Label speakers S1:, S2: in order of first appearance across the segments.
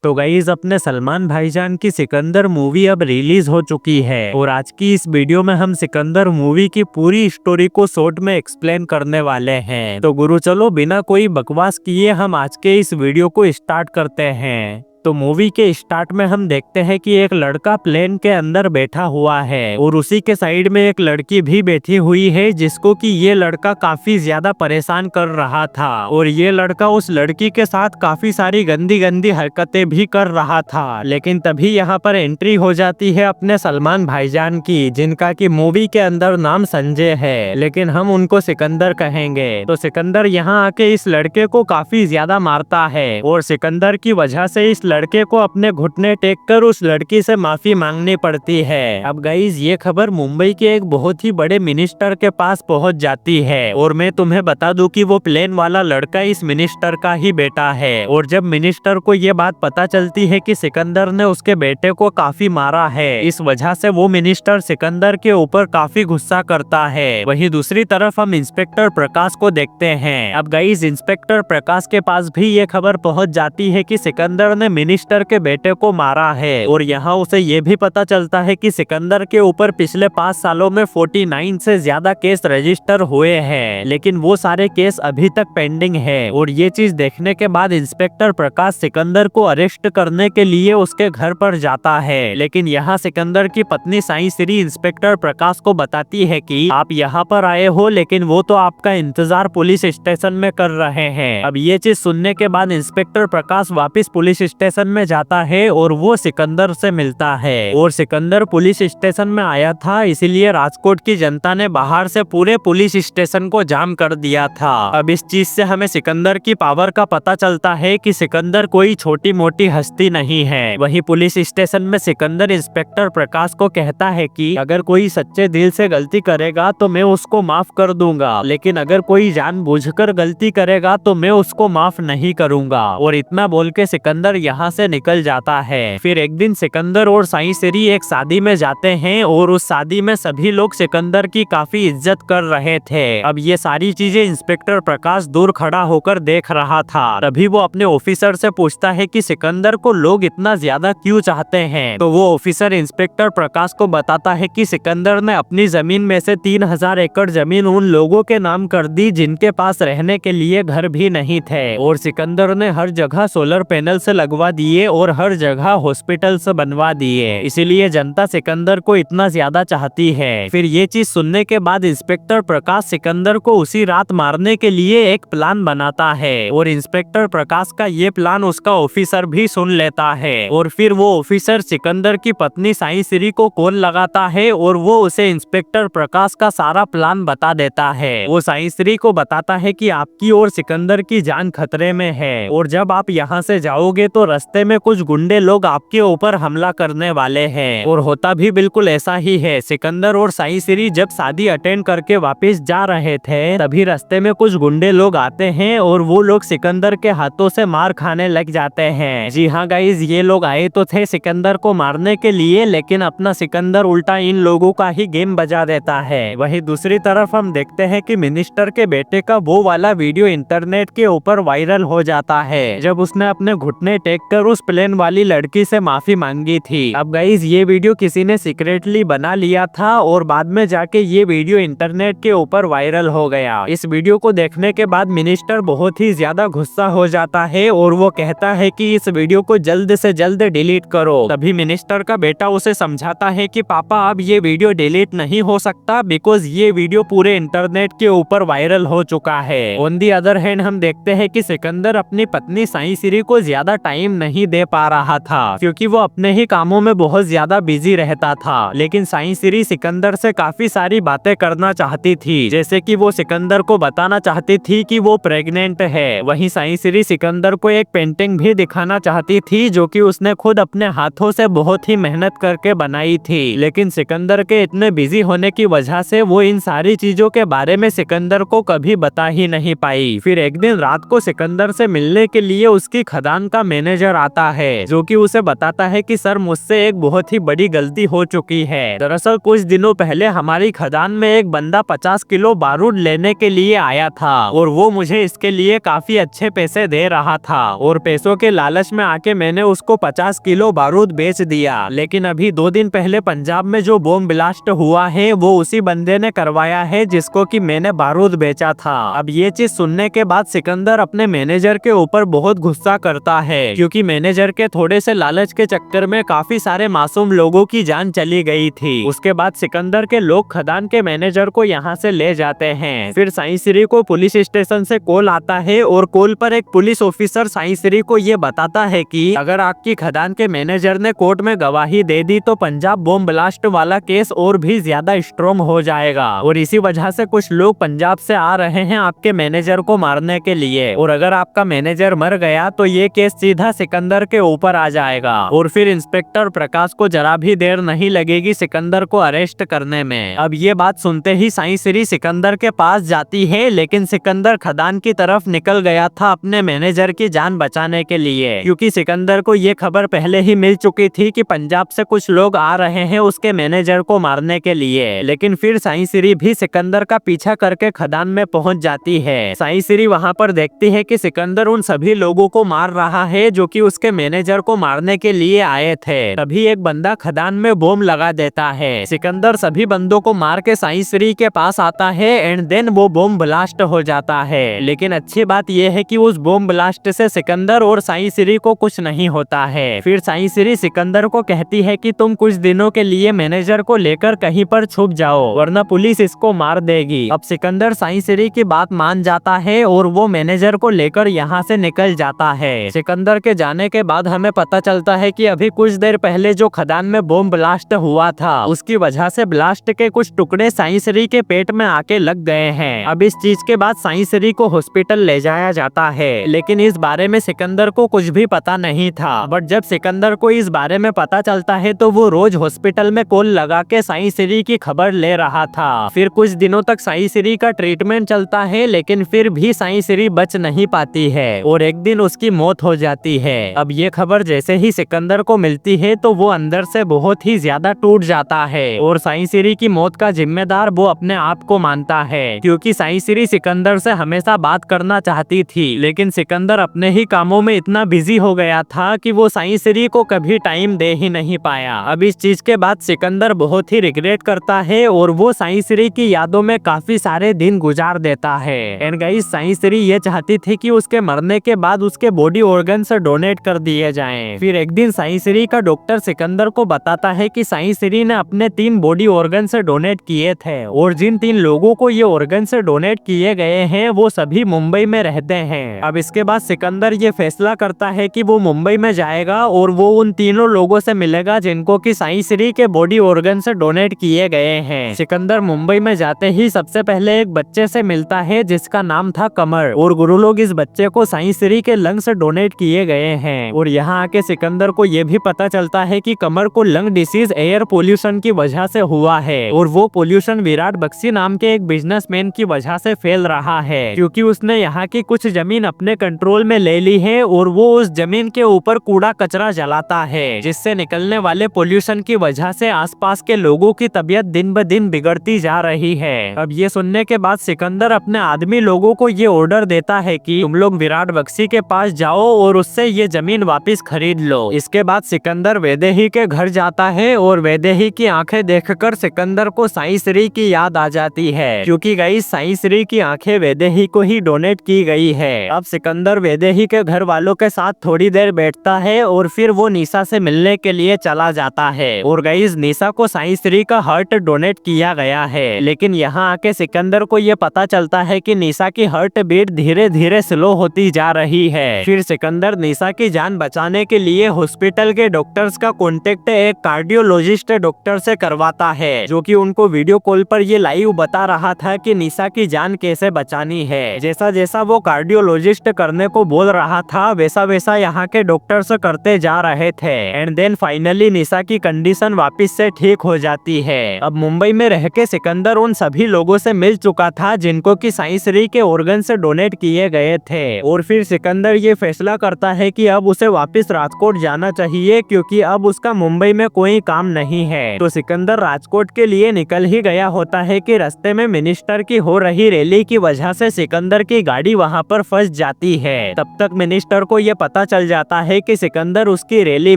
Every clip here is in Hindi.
S1: तो गाइस अपने सलमान भाईजान की सिकंदर मूवी अब रिलीज हो चुकी है और आज की इस वीडियो में हम सिकंदर मूवी की पूरी स्टोरी को शॉर्ट में एक्सप्लेन करने वाले हैं। तो गुरु चलो बिना कोई बकवास किए हम आज के इस वीडियो को स्टार्ट करते हैं। तो मूवी के स्टार्ट में हम देखते हैं कि एक लड़का प्लेन के अंदर बैठा हुआ है और उसी के साइड में एक लड़की भी बैठी हुई है जिसको कि ये लड़का काफी ज्यादा परेशान कर रहा था और ये लड़का उस लड़की के साथ काफी सारी गंदी गंदी हरकतें भी कर रहा था। लेकिन तभी यहाँ पर एंट्री हो जाती है अपने सलमान भाईजान की, जिनका कि मूवी के अंदर नाम संजय है लेकिन हम उनको सिकंदर कहेंगे। तो सिकंदर यहाँ आके इस लड़के को काफी ज्यादा मारता है और सिकंदर की वजह से इस लड़के को अपने घुटने टेक कर उस लड़की से माफी मांगनी पड़ती है। अब गाइस ये खबर मुंबई के एक बहुत ही बड़े मिनिस्टर के पास पहुंच जाती है और मैं तुम्हें बता दूं कि वो प्लेन वाला लड़का इस मिनिस्टर का ही बेटा है। और जब मिनिस्टर को ये बात पता चलती है कि सिकंदर ने उसके बेटे को काफी मारा है, इस वजह से वो मिनिस्टर सिकंदर के ऊपर काफी गुस्सा करता है। वहीं दूसरी तरफ हम इंस्पेक्टर प्रकाश को देखते हैं। अब गाइस इंस्पेक्टर प्रकाश के पास भी ये खबर पहुंच जाती है कि सिकंदर ने मिनिस्टर के बेटे को मारा है और यहाँ उसे ये भी पता चलता है कि सिकंदर के ऊपर पिछले 5 सालों में 49 से ज्यादा केस रजिस्टर हुए हैं, लेकिन वो सारे केस अभी तक पेंडिंग है। और ये चीज देखने के बाद इंस्पेक्टर प्रकाश सिकंदर को अरेस्ट करने के लिए उसके घर पर जाता है। लेकिन यहाँ सिकंदर की पत्नी साई श्री इंस्पेक्टर प्रकाश को बताती है कि आप यहाँ पर आए हो लेकिन वो तो आपका इंतजार पुलिस स्टेशन में कर रहे हैं। अब ये चीज सुनने के बाद इंस्पेक्टर प्रकाश वापिस पुलिस स्टेशन में जाता है और वो सिकंदर से मिलता है। और सिकंदर पुलिस स्टेशन में आया था इसीलिए राजकोट की जनता ने बाहर से पूरे पुलिस स्टेशन को जाम कर दिया था। अब इस चीज से हमें सिकंदर की पावर का पता चलता है कि सिकंदर कोई छोटी मोटी हस्ती नहीं है। वहीं पुलिस स्टेशन में सिकंदर इंस्पेक्टर प्रकाश को कहता है कि अगर कोई सच्चे दिल से गलती करेगा तो मैं उसको माफ कर दूंगा, लेकिन अगर कोई जानबूझकर गलती करेगा तो मैं उसको माफ नहीं करूंगा। और इतना बोल के सिकंदर यहाँ से निकल जाता है। फिर एक दिन सिकंदर और साई श्री एक शादी में जाते हैं और उस शादी में सभी लोग सिकंदर की काफी इज्जत कर रहे थे। अब ये सारी चीजें इंस्पेक्टर प्रकाश दूर खड़ा होकर देख रहा था। तभी वो अपने ऑफिसर से पूछता है कि सिकंदर को लोग इतना ज्यादा क्यों चाहते हैं। तो वो ऑफिसर इंस्पेक्टर प्रकाश को बताता है कि सिकंदर ने अपनी जमीन में से 3000 एकड़ जमीन उन लोगों के नाम कर दी जिनके पास रहने के लिए घर भी नहीं थे। और सिकंदर ने हर जगह सोलर पैनल से लगवा दिए और हर जगह हॉस्पिटल से बनवा दिए, इसीलिए जनता सिकंदर को इतना ज्यादा चाहती है। फिर ये चीज सुनने के बाद इंस्पेक्टर प्रकाश सिकंदर को उसी रात मारने के लिए एक प्लान बनाता है और इंस्पेक्टर प्रकाश का ये प्लान उसका ऑफिसर भी सुन लेता है। और फिर वो ऑफिसर सिकंदर की पत्नी साई श्री को कॉल लगाता है और वो उसे इंस्पेक्टर प्रकाश का सारा प्लान बता देता है। वो साई श्री को बताता है कि आपकी और सिकंदर की जान खतरे में है और जब आप यहाँ से जाओगे तो रास्ते में कुछ गुंडे लोग आपके ऊपर हमला करने वाले हैं। और होता भी बिल्कुल ऐसा ही है। सिकंदर और साई श्री जब शादी अटेंड करके वापस जा रहे थे तभी रास्ते में कुछ गुंडे लोग आते हैं और वो लोग सिकंदर के हाथों से मार खाने लग जाते हैं। जी हाँ गाइज, ये लोग आए तो थे सिकंदर को मारने के लिए, लेकिन अपना सिकंदर उल्टा इन लोगों का ही गेम बजा देता है। वहीं दूसरी तरफ हम देखते हैं कि मिनिस्टर के बेटे का वो वाला वीडियो इंटरनेट के ऊपर वायरल हो जाता है जब उसने अपने घुटने टेक कर उस प्लेन वाली लड़की से माफी मांगी थी। अब गाइज ये वीडियो किसी ने सीक्रेटली बना लिया था और बाद में जाके ये वीडियो इंटरनेट के ऊपर वायरल हो गया। इस वीडियो को देखने के बाद मिनिस्टर बहुत ही ज्यादा गुस्सा हो जाता है और वो कहता है कि इस वीडियो को जल्द से जल्द डिलीट करो। तभी मिनिस्टर का बेटा उसे समझाता है कि पापा अब ये वीडियो डिलीट नहीं हो सकता बिकॉज ये वीडियो पूरे इंटरनेट के ऊपर वायरल हो चुका है। ऑन दी अदर हैंड हम देखते हैं कि सिकंदर अपनी पत्नी साई श्री को ज्यादा टाइम नहीं दे पा रहा था क्योंकि वो अपने ही कामों में बहुत ज्यादा बिजी रहता था। लेकिन साई श्री सिकंदर से काफी सारी बातें करना चाहती थी, जैसे कि वो सिकंदर को बताना चाहती थी कि वो प्रेग्नेंट है। वहीं साई श्री सिकंदर को एक पेंटिंग भी दिखाना चाहती थी जो कि उसने खुद अपने हाथों से बहुत ही मेहनत करके बनाई थी। लेकिन सिकंदर के इतने बिजी होने की वजह से वो इन सारी चीजों के बारे में सिकंदर को कभी बता ही नहीं पाई। फिर एक दिन रात को सिकंदर से मिलने के लिए उसकी खदान का मैनेजर मैनेजर आता है जो कि उसे बताता है कि सर मुझसे एक बहुत ही बड़ी गलती हो चुकी है। दरअसल कुछ दिनों पहले हमारी खदान में एक बंदा 50 किलो बारूद लेने के लिए आया था और वो मुझे इसके लिए काफी अच्छे पैसे दे रहा था और पैसों के लालच में आके मैंने उसको 50 किलो बारूद बेच दिया। लेकिन अभी 2 दिन पहले पंजाब में जो बॉम्ब ब्लास्ट हुआ है वो उसी बंदे ने करवाया है जिसको कि मैंने बारूद बेचा था। अब ये चीज सुनने के बाद सिकंदर अपने मैनेजर के ऊपर बहुत गुस्सा करता है क्योंकि मैनेजर के थोड़े से लालच के चक्कर में काफी सारे मासूम लोगों की जान चली गई थी। उसके बाद सिकंदर के लोग खदान के मैनेजर को यहाँ से ले जाते हैं। फिर साईं श्री को पुलिस स्टेशन से कॉल आता है और कॉल पर एक पुलिस ऑफिसर साईं श्री को ये बताता है कि अगर आपकी खदान के मैनेजर ने कोर्ट में गवाही दे दी तो पंजाब बॉम्ब ब्लास्ट वाला केस और भी ज्यादा स्ट्रॉन्ग हो जाएगा और इसी वजह से कुछ लोग पंजाब से आ रहे हैं आपके मैनेजर को मारने के लिए और अगर आपका मैनेजर मर गया तो ये केस सीधा सिकंदर के ऊपर आ जाएगा और फिर इंस्पेक्टर प्रकाश को जरा भी देर नहीं लगेगी सिकंदर को अरेस्ट करने में। अब ये बात सुनते ही साईं श्री सिकंदर के पास जाती है लेकिन सिकंदर खदान की तरफ निकल गया था अपने मैनेजर की जान बचाने के लिए क्योंकि सिकंदर को ये खबर पहले ही मिल चुकी थी कि पंजाब से कुछ लोग आ रहे हैं उसके मैनेजर को मारने के लिए। लेकिन फिर साईं श्री भी सिकंदर का पीछा करके खदान में पहुंच जाती है। साईं श्री वहां पर देखती है कि सिकंदर उन सभी लोगों को मार रहा है जो कि उसके मैनेजर को मारने के लिए आए थे। तभी एक बंदा खदान में बॉम्ब लगा देता है। सिकंदर सभी बंदों को मार के साईं श्री के पास आता है एंड देन वो बॉम्ब ब्लास्ट हो जाता है। लेकिन अच्छी बात यह है कि उस बॉम्ब ब्लास्ट से सिकंदर और साईं श्री को कुछ नहीं होता है। फिर साईं श्री सिकंदर को कहती है कि तुम कुछ दिनों के लिए मैनेजर को लेकर कहीं पर छुप जाओ वरना पुलिस इसको मार देगी। अब सिकंदर साईं श्री की बात मान जाता है और वो मैनेजर को लेकर यहाँ से निकल जाता है। सिकंदर के जाने के बाद हमें पता चलता है कि अभी कुछ देर पहले जो खदान में बॉम्ब ब्लास्ट हुआ था उसकी वजह से ब्लास्ट के कुछ टुकड़े साईं श्री के पेट में आके लग गए हैं। अब इस चीज के बाद साईं श्री को हॉस्पिटल ले जाया जाता है लेकिन इस बारे में सिकंदर को कुछ भी पता नहीं था। बट जब सिकंदर को इस बारे में पता चलता है तो वो रोज हॉस्पिटल में कॉल लगा के साईं श्री की खबर ले रहा था। फिर कुछ दिनों तक साईं श्री का ट्रीटमेंट चलता है लेकिन फिर भी साईं श्री बच नहीं पाती है और एक दिन उसकी मौत हो जाती है। अब ये खबर जैसे ही सिकंदर को मिलती है तो वो अंदर से बहुत ही ज्यादा टूट जाता है और साईं श्री की मौत का जिम्मेदार वो अपने आप को मानता है क्योंकि साईं श्री सिकंदर से हमेशा बात करना चाहती थी लेकिन सिकंदर अपने ही कामों में इतना बिजी हो गया था कि वो साईं श्री को कभी टाइम दे ही नहीं पाया। अब इस चीज के बाद सिकंदर बहुत ही रिग्रेट करता है और वो साईं श्री की यादों में काफी सारे दिन गुजार देता है। एंड गाइस साईं श्री ये चाहती थी कि उसके मरने के बाद उसके बॉडी ऑर्गन्स डोनेट कर दिए जाएं। फिर एक दिन साईं श्री का डॉक्टर सिकंदर को बताता है कि साईं श्री ने अपने 3 बॉडी ऑर्गन्स डोनेट किए थे और जिन 3 लोगों को ये ऑर्गन्स डोनेट किए गए हैं वो सभी मुंबई में रहते हैं। अब इसके बाद सिकंदर ये फैसला करता है कि वो मुंबई में जाएगा और वो उन तीनों लोगों से मिलेगा जिनको कि साईं श्री के बॉडी ऑर्गन्स डोनेट किए गए हैं। सिकंदर मुंबई में जाते ही सबसे पहले एक बच्चे से मिलता है जिसका नाम था कमर और गुरु लोग इस बच्चे को साईं श्री के लंग्स डोनेट किए गए हैं। और यहाँ आके सिकंदर को ये भी पता चलता है कि कमर को लंग डिसीज एयर पोल्यूशन की वजह से हुआ है और वो पोल्यूशन विराट बख्शी नाम के एक बिजनेसमैन की वजह से फैल रहा है क्योंकि उसने यहाँ की कुछ जमीन अपने कंट्रोल में ले ली है और वो उस जमीन के ऊपर कूड़ा कचरा जलाता है जिससे निकलने वाले पोल्यूशन की वजह से आसपास के लोगों की तबीयत दिन ब दिन बिगड़ती जा रही है। अब ये सुनने के बाद सिकंदर अपने आदमी लोगों को ये ऑर्डर देता है कि तुम लोग विराट बख्शी के पास जाओ और उससे ये जमीन वापस खरीद लो। इसके बाद सिकंदर वैदेही के घर जाता है और वैदेही की आंखें देखकर सिकंदर को साईं श्री की याद आ जाती है क्योंकि गाइस साईं श्री की आंखें वैदेही को ही डोनेट की गई है। अब सिकंदर वैदेही के घर वालों के साथ थोड़ी देर बैठता है और फिर वो निशा से मिलने के लिए चला जाता है और गाइस निशा को साईं श्री का हार्ट डोनेट किया गया है। लेकिन यहाँ आके सिकंदर को ये पता चलता है कि निशा की हार्ट बीट धीरे धीरे स्लो होती जा रही है। फिर सिकंदर निशा की जान बचाने के लिए हॉस्पिटल के डॉक्टर्स का कॉन्टेक्ट एक कार्डियोलॉजिस्ट डॉक्टर से करवाता है जो कि उनको वीडियो कॉल पर ये लाइव बता रहा था कि निशा की जान कैसे बचानी है। जैसा जैसा वो कार्डियोलॉजिस्ट करने को बोल रहा था वैसा वैसा यहाँ के डॉक्टर्स करते जा रहे थे एंड देन फाइनली निशा की कंडीशन वापस से ठीक हो जाती है। अब मुंबई में रह के सिकंदर उन सभी लोगों से मिल चुका था जिनको कि साईं श्री के ऑर्गन से डोनेट किए गए थे और फिर सिकंदर ये फैसला करता है है कि अब उसे वापस राजकोट जाना चाहिए क्योंकि अब उसका मुंबई में कोई काम नहीं है। तो सिकंदर राजकोट के लिए निकल ही गया होता है कि रास्ते में मिनिस्टर की हो रही रैली की वजह से सिकंदर की गाड़ी वहां पर फंस जाती है। तब तक मिनिस्टर को ये पता चल जाता है कि सिकंदर उसकी रैली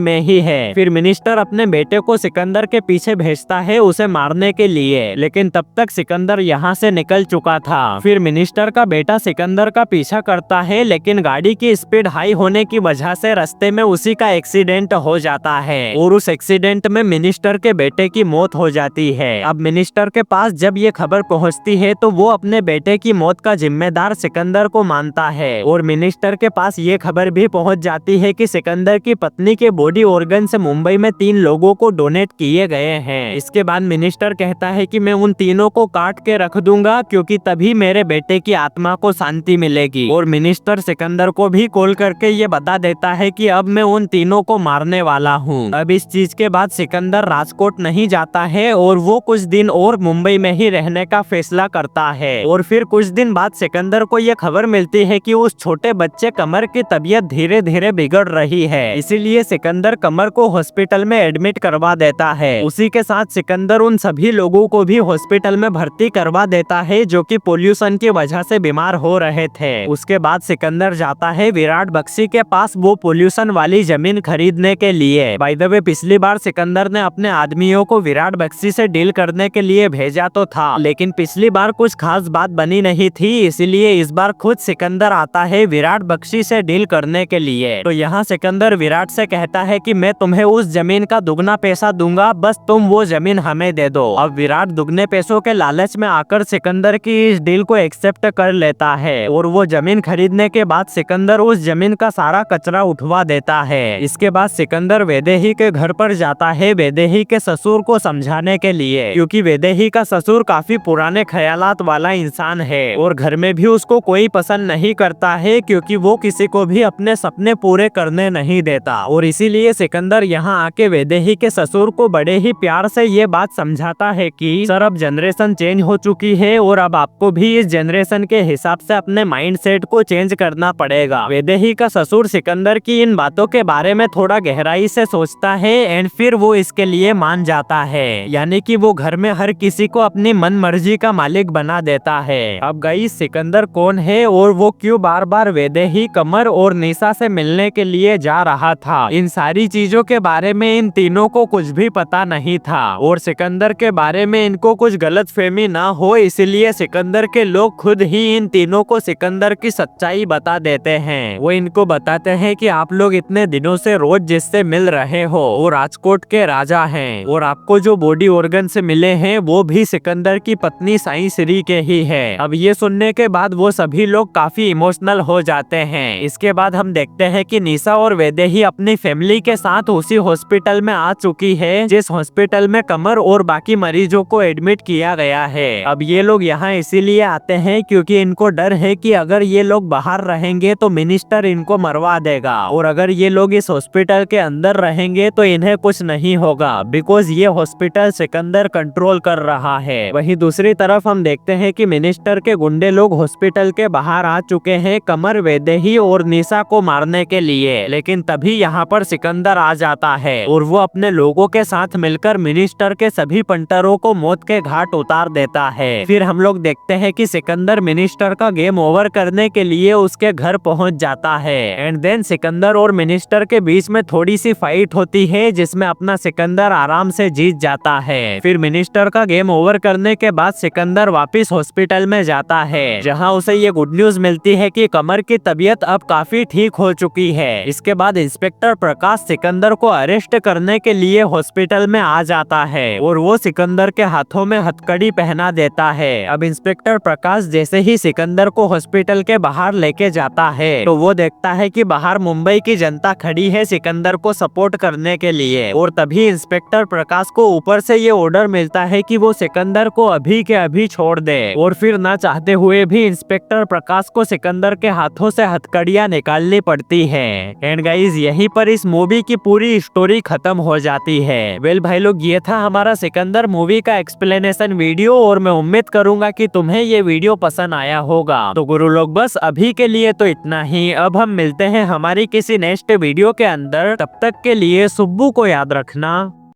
S1: में ही है। फिर मिनिस्टर अपने बेटे को सिकंदर के पीछे भेजता है उसे मारने के लिए, लेकिन तब तक सिकंदर यहाँ से निकल चुका था। फिर मिनिस्टर का बेटा सिकंदर का पीछा करता है, लेकिन गाड़ी की स्पीड हाई होने की वजह से रास्ते में उसी का एक्सीडेंट हो जाता है और उस एक्सीडेंट में मिनिस्टर के बेटे की मौत हो जाती है। अब मिनिस्टर के पास जब ये खबर पहुंचती है तो वो अपने बेटे की मौत का जिम्मेदार सिकंदर को मानता है और मिनिस्टर के पास ये खबर भी पहुंच जाती है कि सिकंदर की पत्नी के बॉडी ऑर्गन से मुंबई में 3 लोगों को डोनेट किए गए हैं। इसके बाद मिनिस्टर कहता है कि मैं उन तीनों को काट के रख दूंगा क्योंकि तभी मेरे बेटे की आत्मा को शांति मिलेगी। और मिनिस्टर सिकंदर को भी कॉल करके ये बता देता है कि अब मैं उन तीनों को मारने वाला हूँ। अब इस चीज के बाद सिकंदर राजकोट नहीं जाता है और वो कुछ दिन और मुंबई में ही रहने का फैसला करता है। और फिर कुछ दिन बाद सिकंदर को ये खबर मिलती है कि उस छोटे बच्चे कमर की तबीयत धीरे धीरे बिगड़ रही है, इसीलिए सिकंदर कमर को हॉस्पिटल में एडमिट करवा देता है। उसी के साथ सिकंदर उन सभी लोगों को भी हॉस्पिटल में भर्ती करवा देता है जो कि पोल्यूशन की वजह से बीमार हो रहे थे। उसके बाद सिकंदर जाता है विराट बख्शी के पास वो पोल्यूशन वाली जमीन खरीदने के लिए। बाय द वे पिछली बार सिकंदर ने अपने आदमियों को विराट बख्शी से डील करने के लिए भेजा तो था, लेकिन पिछली बार कुछ खास बात बनी नहीं थी, इसीलिए इस बार खुद सिकंदर आता है विराट बख्शी से डील करने के लिए। तो यहाँ सिकंदर विराट से कहता है कि मैं तुम्हें उस जमीन का दुगना पैसा दूंगा, बस तुम वो जमीन हमें दे दो। अब विराट दुगने पैसों के लालच में आकर सिकंदर की इस डील को एक्सेप्ट कर लेता है और वो जमीन खरीदने के बाद सिकंदर उस जमीन का सारा कचरा उठवा देता है। इसके बाद सिकंदर वैदेही के घर पर जाता है वैदेही के ससुर को समझाने के लिए, क्योंकि वैदेही का ससुर काफी पुराने ख्यालात वाला इंसान है और घर में भी उसको कोई पसंद नहीं करता है क्योंकि वो किसी को भी अपने सपने पूरे करने नहीं देता। और इसीलिए सिकंदर यहाँ आके वैदेही के ससुर को बड़े ही प्यार से ये बात समझाता है कि सर अब जनरेशन चेंज हो चुकी है और अब आपको भी इस जनरेशन के हिसाब से अपने माइंडसेट को चेंज करना पड़ेगा। वैदेही का ससुर सिकंदर की इन बातों के बारे में थोड़ा गहराई से सोचता है एंड फिर वो इसके लिए मान जाता है, यानी कि वो घर में हर किसी को अपनी मन मर्जी का मालिक बना देता है। अब गाइस सिकंदर कौन है और वो क्यों बार बार वैदेही, कमर और निशा से मिलने के लिए जा रहा था, इन सारी चीजों के बारे में इन तीनों को कुछ भी पता नहीं था और सिकंदर के बारे में इनको कुछ गलतफहमी ना हो इसलिए सिकंदर के लोग खुद ही इन तीनों को सिकंदर की सच्चाई बता देते हैं। वो इनको बताते हैं कि आप लोग इतने दिनों से रोज जिससे मिल रहे हो वो राजकोट के राजा हैं और आपको जो बॉडी ऑर्गन से मिले हैं वो भी सिकंदर की पत्नी साई श्री के ही है। अब ये सुनने के बाद वो सभी लोग काफी इमोशनल हो जाते हैं। इसके बाद हम देखते हैं कि निशा और वैदेही अपनी फैमिली के साथ उसी हॉस्पिटल में आ चुकी है जिस हॉस्पिटल में कमर और बाकी मरीजों को एडमिट किया गया है। अब ये लोग यहाँ इसीलिए आते हैं क्योंकि इनको डर है कि अगर ये लोग बाहर रहेंगे तो मिनिस्टर इनको मरवा देगा और अगर ये लोग इस हॉस्पिटल के अंदर रहेंगे तो इन्हें कुछ नहीं होगा बिकॉज ये हॉस्पिटल सिकंदर कंट्रोल कर रहा है। वहीं दूसरी तरफ हम देखते हैं कि मिनिस्टर के गुंडे लोग हॉस्पिटल के बाहर आ चुके हैं कमर, वैदेही और निशा को मारने के लिए, लेकिन तभी यहाँ पर सिकंदर आ जाता है और वो अपने लोगों के साथ मिलकर मिनिस्टर के सभी पंटरों को मौत के घाट उतार देता है। फिर हम लोग देखते हैं कि सिकंदर मिनिस्टर का गेम ओवर करने के लिए उसके घर पहुंच जाता है एंड देन सिकंदर और मिनिस्टर के बीच में थोड़ी सी फाइट होती है जिसमें अपना सिकंदर आराम से जीत जाता है। फिर मिनिस्टर का गेम ओवर करने के बाद सिकंदर वापस हॉस्पिटल में जाता है जहां उसे ये गुड न्यूज मिलती है कि कमर की तबीयत अब काफी ठीक हो चुकी है। इसके बाद इंस्पेक्टर प्रकाश सिकंदर को अरेस्ट करने के लिए हॉस्पिटल में आ जाता है और वो सिकंदर के हाथों में हथकड़ी पहना देता है। अब इंस्पेक्टर प्रकाश जैसे ही सिकंदर को हॉस्पिटल के बाहर लेके जाता है तो वो देखता है कि बाहर मुंबई की जनता खड़ी है सिकंदर को सपोर्ट करने के लिए और तभी इंस्पेक्टर प्रकाश को ऊपर से ये ऑर्डर मिलता है कि वो सिकंदर को अभी के अभी छोड़ दे और फिर ना चाहते हुए भी इंस्पेक्टर प्रकाश को सिकंदर के हाथों से हथकड़ियां निकालनी पड़ती है। एंड गाइस यहीं पर इस मूवी की पूरी स्टोरी खत्म हो जाती है। वेल भाई लोग ये था हमारा सिकंदर मूवी का एक्सप्लेनेशन वीडियो और मैं उम्मीद करूंगा कि तुम्हें ये वीडियो पसंद आया होगा। तो गुरु लोग बस अभी के लिए तो इतना ही, अब हम मिलते हैं हैं हमारी किसी नेक्स्ट वीडियो के अंदर। तब तक के लिए सुब्बू को याद रखना।